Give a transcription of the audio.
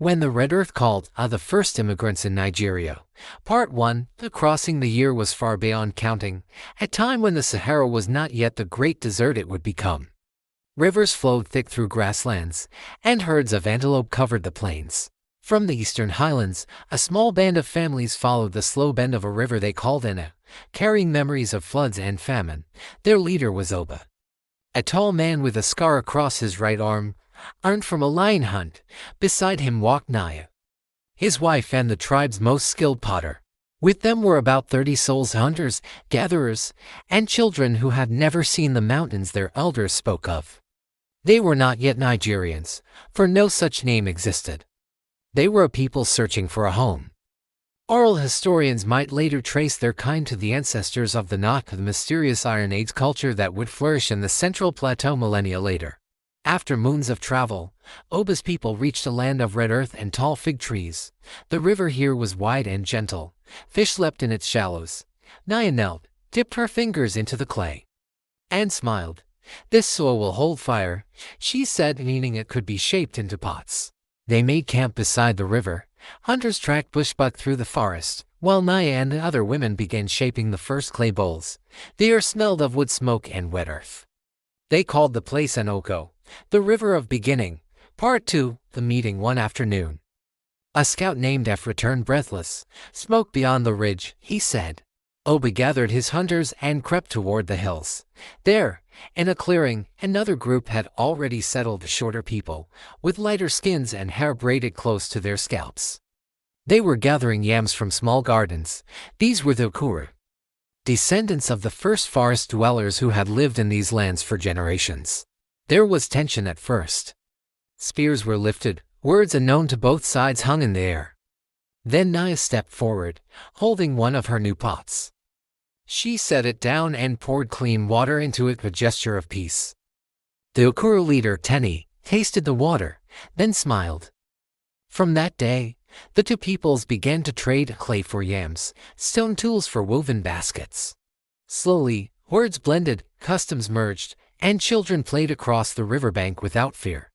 When the Red Earth called, the first immigrants in Nigeria. Part 1, the crossing the year was far beyond counting, a time when the Sahara was not yet the great desert it would become. Rivers flowed thick through grasslands, and herds of antelope covered the plains. From the eastern highlands, a small band of families followed the slow bend of a river they called Ena, carrying memories of floods and famine. Their leader was Oba, a tall man with a scar across his right arm, earned from a lion hunt. Beside him walked Naya, his wife and the tribe's most skilled potter. With them were about 30 souls, hunters, gatherers, and children who had never seen the mountains their elders spoke of. They were not yet Nigerians, for no such name existed. They were a people searching for a home. Oral historians might later trace their kind to the ancestors of the Nok, the mysterious Iron Age culture that would flourish in the Central Plateau millennia later. After moons of travel, Oba's people reached a land of red earth and tall fig trees. The river here was wide and gentle. Fish leapt in its shallows. Naya knelt, dipped her fingers into the clay, and smiled. "This soil will hold fire," she said, meaning it could be shaped into pots. They made camp beside the river. Hunters tracked bushbuck through the forest, while Naya and the other women began shaping the first clay bowls. The air smelled of wood smoke and wet earth. They called the place Anoko, the River of Beginning. Part 2, the meeting one afternoon. A scout named F returned breathless. "Smoke beyond the ridge," he said. Oba gathered his hunters and crept toward the hills. There, in a clearing, another group had already settled, shorter people, with lighter skins and hair braided close to their scalps. They were gathering yams from small gardens. These were the Ukuru, descendants of the first forest dwellers who had lived in these lands for generations. There was tension at first. Spears were lifted, words unknown to both sides hung in the air. Then Naya stepped forward, holding one of her new pots. She set it down and poured clean water into it, a gesture of peace. The Ukuru leader, Teni, tasted the water, then smiled. From that day, the two peoples began to trade clay for yams, stone tools for woven baskets. Slowly, words blended, customs merged, and children played across the riverbank without fear.